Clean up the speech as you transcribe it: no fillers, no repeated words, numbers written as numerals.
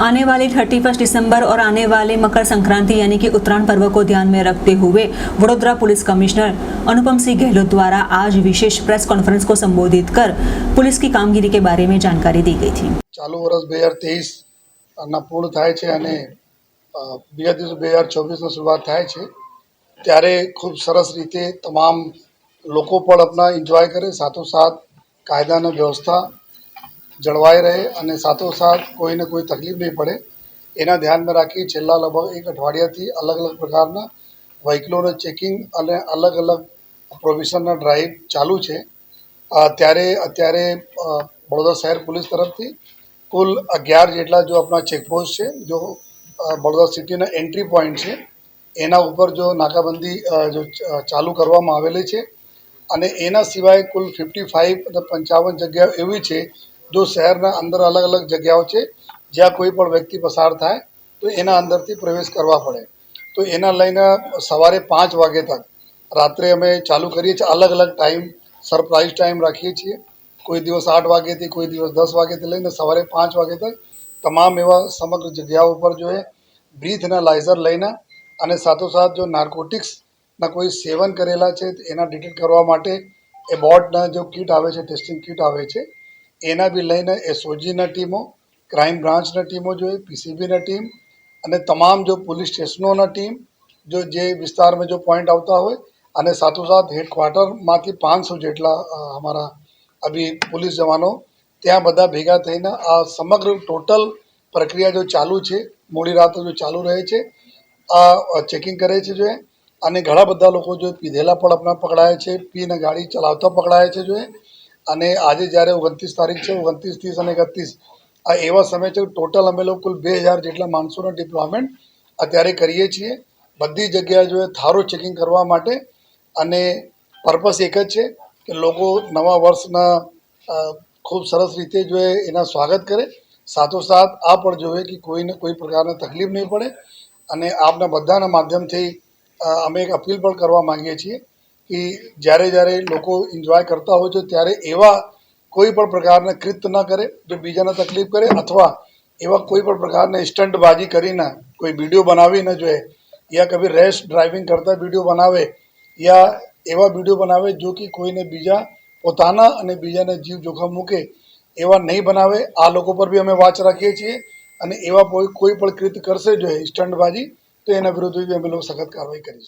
आने वाली 31 दिसंबर और आने वाले मकर संक्रांति यानी कि उत्तरायण पर्व को ध्यान में रखते हुए वडोदरा पुलिस कमिश्नर अनुपम सिंह गहलोत द्वारा आज विशेष प्रेस कॉन्फ्रेंस को संबोधित कर पुलिस की कामगिरी के बारे में जानकारी दी गई थी। चालू वर्ष 2023 ના પૂર્ણ થાય છે અને બીજા દિવસ 2024 શરૂઆત થાય છે ત્યારે ખૂબ સરસ રીતે તમામ લોકો પણ अपना એન્જોય કરે, સાથોસાથ કાયદાની વ્યવસ્થા જળવાઈ રહે અને સાથોસાથ કોઈને કોઈ તકલીફ નહીં પડે એના ધ્યાનમાં રાખી છેલ્લા લગભગ એક અઠવાડિયાથી અલગ અલગ પ્રકારના વ્હીકલોનું ચેકિંગ અને અલગ અલગ પ્રોવિઝનના ડ્રાઈવ ચાલુ છે। અત્યારે વડોદરા શહેર પોલીસ તરફથી कुल 11 જેટલા जो अपना चेकपोस्ट है जो बड़ौदा सिटी एंट्री पॉइंट है एना ऊपर जो नाकाबंदी जो चालू करवामां आवेली है अने एना सिवाय कुल 55 અને 55 जग्याओ एवी है जो शहरना अंदर अलग अलग जग्याओ है ज्यां कोई पण व्यक्ति पसार थाय तो एना अंदरथी प्रवेश करवा पड़े। तो एना लईने सवारे 5 वागे तक रात्रे अमे चालू करीए छीए। अलग अलग टाइम सरप्राइज टाइम राखीए छीए। कोई दिवस 8 वागे थी, कोई दिवस 10 वागे थी लईने सवारे 5 वागे तक तमाम एवा समग्र जग्याओं पर जो है ब्रीथ एनालाइजर लईने अने साथोसाथ जो नार्कोटिक्स ना कोई सेवन करेला है एना डिटेक्ट करवा माटे एबॉर्डना जो किट आवे छे, टेस्टिंग किट आवे छे एना भी लईने एसओजीना टीमों, क्राइम ब्रांचना टीमों जो है, पीसीबीना टीम अने तमाम जो पुलिस स्टेशनों टीम जो जे विस्तार में जो पॉइंट आवता होय अने साथोसाथ हेडक्वार्टर मांथी 500 जेटला हमारा अभी पुलिस जवानों त्या बधा भेगा थईने आ समग्र टोटल प्रक्रिया जो चालू है मोड़ी रात जो चालू रहे छे आ चेकिंग करे छे जो है अने घणा बधा लोको जो पीधेला पण अपना पकड़ाया छे, पीने गाड़ी चलावता पकड़ाया छे जो है अने आजे ज्यारे 29 तारीख है 29, 30 અને 31 आ एवा समय छे टोटल अमे लोग कुल 2000 जेटला माणसोनो डिप्लॉयमेंट अत्यारे करीए छीए। बधी जग्याए जो है थारो चेकिंग करवा माटे अने पर्पस एक ज छे कि लोग नवा वर्षना खूब सरस रीते जो है एना स्वागत करे, साथोसाथ आ पण जो है कि कोई ने कोई प्रकार तकलीफ नहीं पड़े अने आपना बधाना माध्यमथी अमे एक अपील पण करवा मांगीए छीए कि ज्यारे ज्यारे लोको एन्जॉय करता हो छे त्यारे एवा कोई पण प्रकारना कृत्य न करे जो बीजाने तकलीफ करे अथवा एवा कोई पण प्रकारने स्टंटबाजी करीने कोई वीडियो बनावीने जो है या कभी रेश ड्राइविंग करता वीडियो बनावे या एवा वीडियो बनावे जो कि कोईने बीजा पोताना अने बीजाने जीव जोखम मूके एवा नहीं बनावे। आ लोको पर भी अमे वाच राखीए छीए अने एवा कोई पण कृत्य करशे जो है स्टंटबाजी तो एना विरुद्ध भी अमे लोग सख्त कार्रवाई करीशुं।